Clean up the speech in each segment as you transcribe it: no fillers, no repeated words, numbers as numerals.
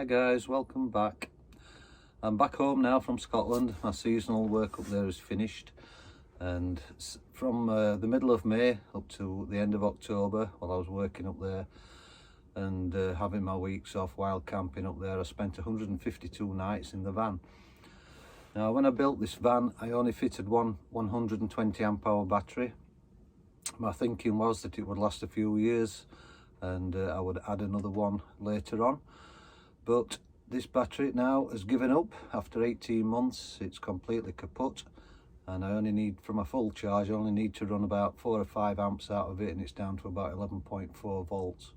Hi guys, welcome back. I'm back home now from Scotland. My seasonal work up there is finished, and from the middle of May up to the end of October, while I was working up there and having my weeks off while camping up there, I spent 152 nights in the van. Now when I built this van, I only fitted one 120 amp hour battery. My thinking was that it would last a few years and I would add another one later on. But this battery now has given up after 18 months. It's completely kaput, and I only need, from a full charge, I only need to run about 4 or 5 amps out of it, and it's down to about 11.4 volts.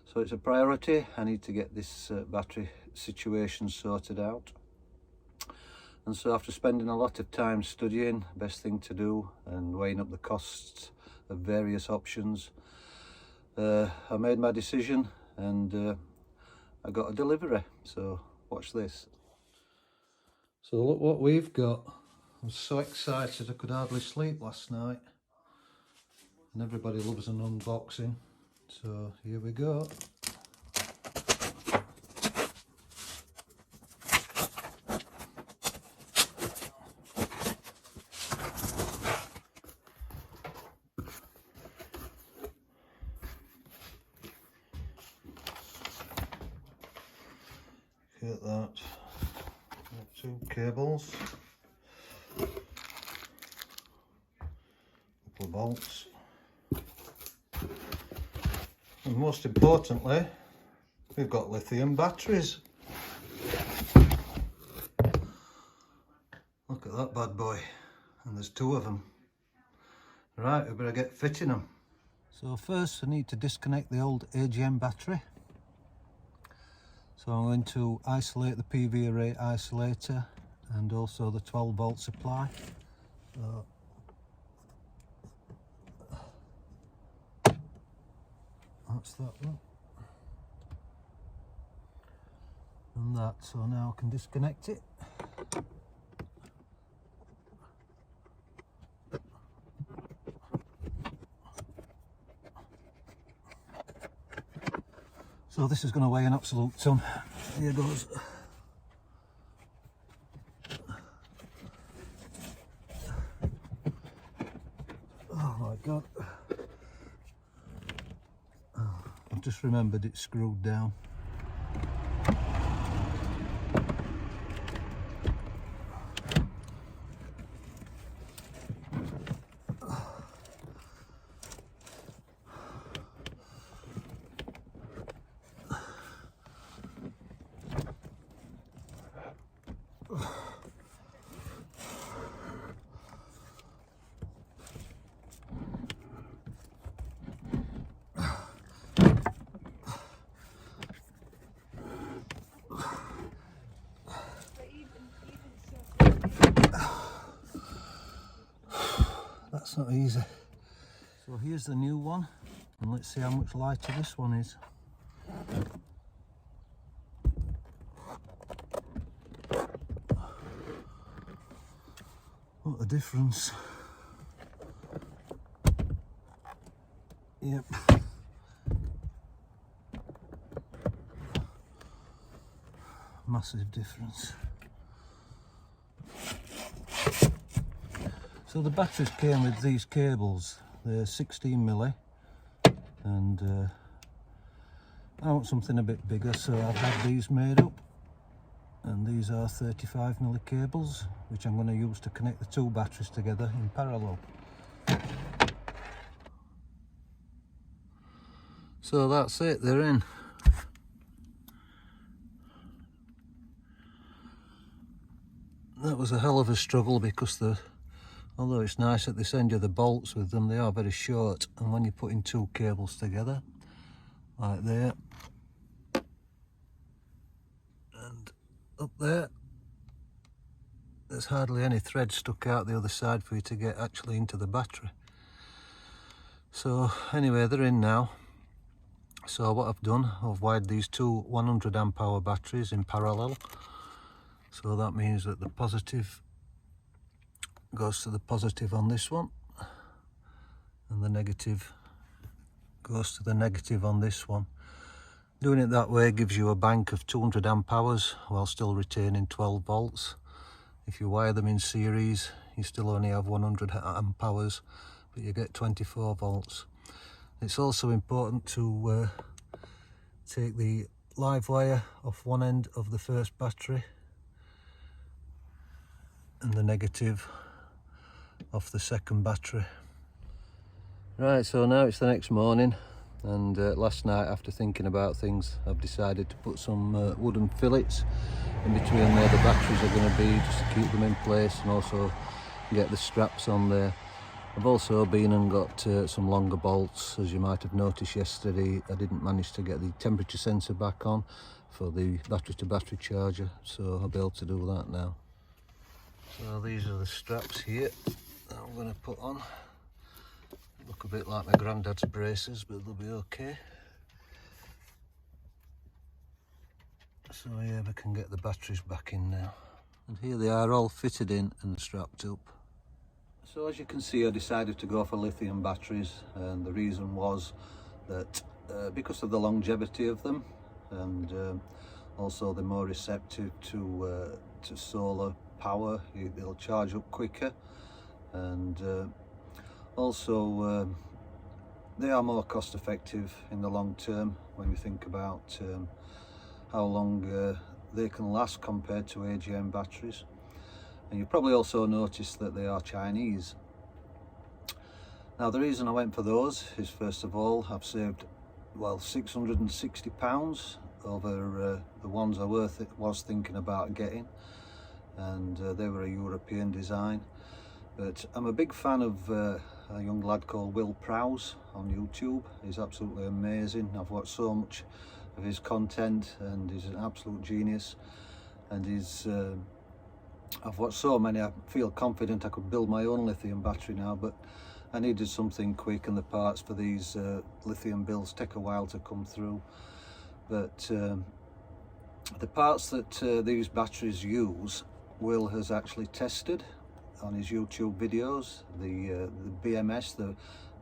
So it's a priority. I need to get this battery situation sorted out. And so after spending a lot of time studying best thing to do and weighing up the costs of various options, I made my decision, and I got a delivery. So watch this. So look what we've got. I was so excited I could hardly sleep last night, and everybody loves an unboxing, so here we go. Look at that. 2 cables, couple of bolts, and most importantly, we've got lithium batteries. Look at that bad boy, and there's 2 of them. Right, we better get fitting them. So first I need to disconnect the old AGM battery. So I'm going to isolate the PV array isolator and also the 12 volt supply. So that's that one. And that, so now I can disconnect it. So this is going to weigh an absolute ton. Here goes. Oh my god. Oh, I've just remembered it's screwed down. That's not easy. So here's the new one, and let's see how much lighter this one is. What a difference. Yep. Massive difference. So the batteries came with these cables. They're 16mm, and I want something a bit bigger, so I've had these made up, and these are 35mm cables, which I'm going to use to connect the 2 batteries together in parallel. So that's it, they're in. That was a hell of a struggle, because although it's nice at this end of the bolts with them, they are very short, and when you're putting 2 cables together like there and up there, there's hardly any thread stuck out the other side for you to get actually into the battery. So anyway, they're in now. So what I've done, I've wired these 2 100 amp hour batteries in parallel, so that means that the positive goes to the positive on this one, and the negative goes to the negative on this one. Doing it that way gives you a bank of 200 amp hours while still retaining 12 volts. If you wire them in series, you still only have 100 amp hours, but you get 24 volts. It's also important to take the live wire off one end of the first battery and the negative off the second battery. Right, so now it's the next morning, and last night, after thinking about things, I've decided to put some wooden fillets in between where the batteries are going to be, just to keep them in place, and also get the straps on there. I've also been and got some longer bolts. As you might have noticed yesterday, I didn't manage to get the temperature sensor back on for the battery to battery charger, so I'll be able to do that now. So these are the straps here that I'm going to put on. Look a bit like my granddad's braces, but they'll be okay. So yeah, we can get the batteries back in now. And here they are, all fitted in and strapped up. So as you can see, I decided to go for lithium batteries, and the reason was that because of the longevity of them, and also they're more receptive to solar power. They'll charge up quicker, and also they are more cost effective in the long term when you think about how long they can last compared to AGM batteries. And you probably also noticed that they are Chinese. Now the reason I went for those is, first of all, I've saved, well, £660 over the ones I was thinking about getting, and they were a European design. But I'm a big fan of a young lad called Will Prowse on YouTube. He's absolutely amazing. I've watched so much of his content, and he's an absolute genius. And I've watched so many, I feel confident I could build my own lithium battery now, but I needed something quick, and the parts for these lithium builds take a while to come through. But the parts that these batteries use, Will has actually tested on his YouTube videos. The BMS, the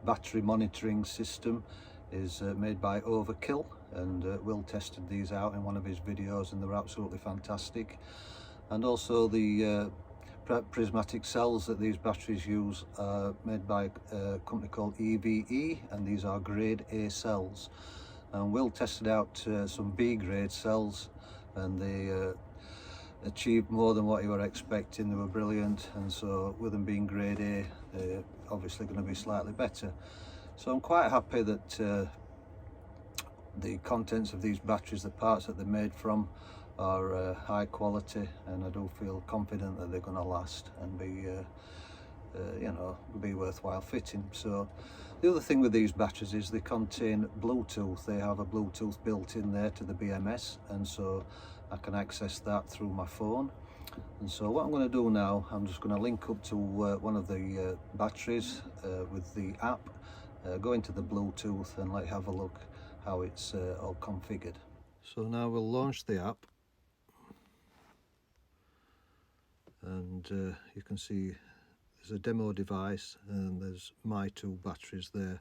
battery monitoring system, is made by Overkill, and Will tested these out in one of his videos, and they're absolutely fantastic. And also the prismatic cells that these batteries use are made by a company called EVE, and these are grade A cells. And Will tested out some B grade cells, and they achieved more than what you were expecting. They were brilliant, and so with them being grade A, they're obviously going to be slightly better. So I'm quite happy that the contents of these batteries, the parts that they're made from, are high quality, and I do feel confident that they're going to last and be you know, be worthwhile fitting. So the other thing with these batteries is they contain Bluetooth. They have a Bluetooth built in there to the BMS, and so I can access that through my phone. And so what I'm going to do now, I'm just going to link up to one of the batteries with the app, go into the Bluetooth, and let you have a look how it's all configured. So now we'll launch the app, and you can see there's a demo device, and there's my two batteries there.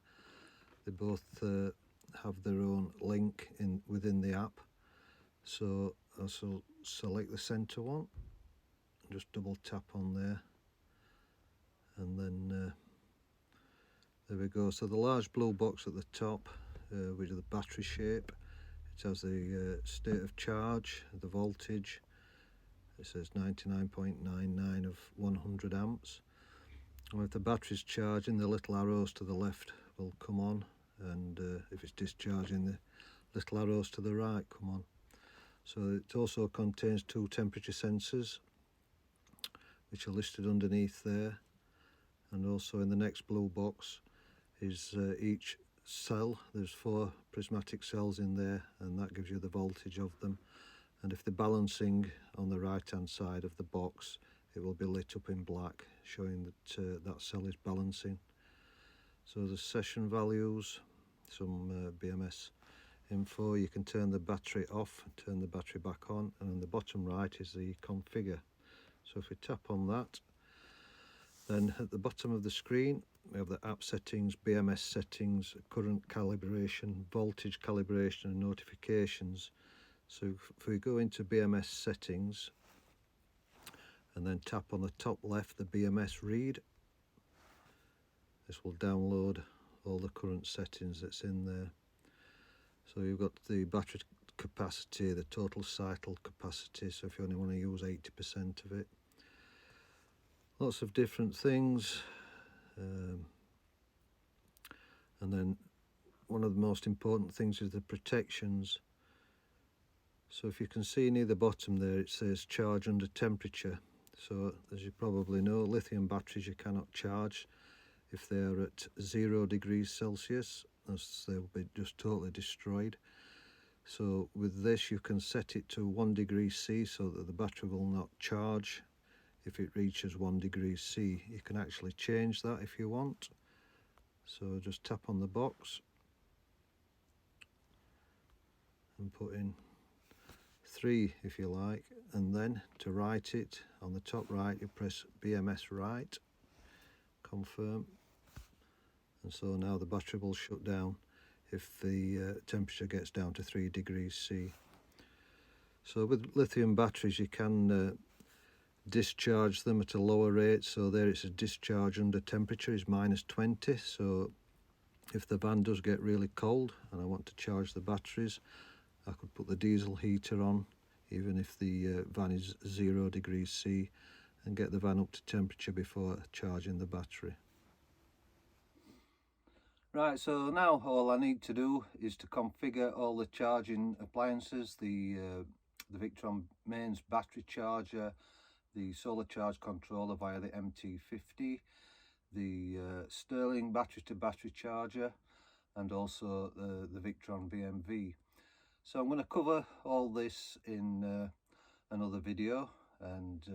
They both have their own link within the app. So I'll select the center one, just double tap on there, and then there we go. So the large blue box at the top, which is the battery shape, it has the state of charge, the voltage. It says 99.99 of 100 amps. And if the battery's charging, the little arrows to the left will come on, and if it's discharging, the little arrows to the right come on. So it also contains two temperature sensors, which are listed underneath there, and also in the next blue box is each cell. There's 4 prismatic cells in there, and that gives you the voltage of them. And if they're balancing on the right hand side of the box, it will be lit up in black, showing that that cell is balancing. So the session values, some BMS info. You can turn the battery off and turn the battery back on, and on the bottom right is the configure. So if we tap on that, Then at the bottom of the screen we have the app settings, BMS settings, current calibration, voltage calibration and notifications. So if we go into BMS settings and then tap on the top left the BMS read, this will download all the current settings that's in there. So you've got the battery capacity, the total cycle capacity, so if you only want to use 80% of it. Lots of different things. And then one of the most important things is the protections. So if you can see near the bottom there, it says charge under temperature. So as you probably know, lithium batteries you cannot charge if they are at 0 degrees Celsius, as they will be just totally destroyed. So with this you can set it to 1 degree C so that the battery will not charge if it reaches 1 degree C. You can actually change that if you want. So just tap on the box and put in 3 if you like, and then to write it on the top right you press BMS write, confirm, and so now the battery will shut down if the temperature gets down to 3 degrees C. So with lithium batteries you can discharge them at a lower rate. So there it's a discharge under temperature is -20. So if the van does get really cold and I want to charge the batteries, I could put the diesel heater on even if the van is 0 degrees C and get the van up to temperature before charging the battery. Right, so now all I need to do is to configure all the charging appliances, the Victron mains battery charger, the solar charge controller via the MT50, the Sterling battery to battery charger, and also the Victron BMV. So I'm going to cover all this in another video, and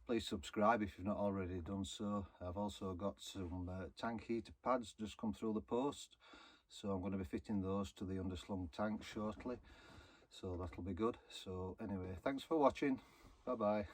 please subscribe if you've not already done so. I've also got some tank heater pads just come through the post, so I'm going to be fitting those to the underslung tank shortly, so that'll be good. So anyway, thanks for watching. Bye bye.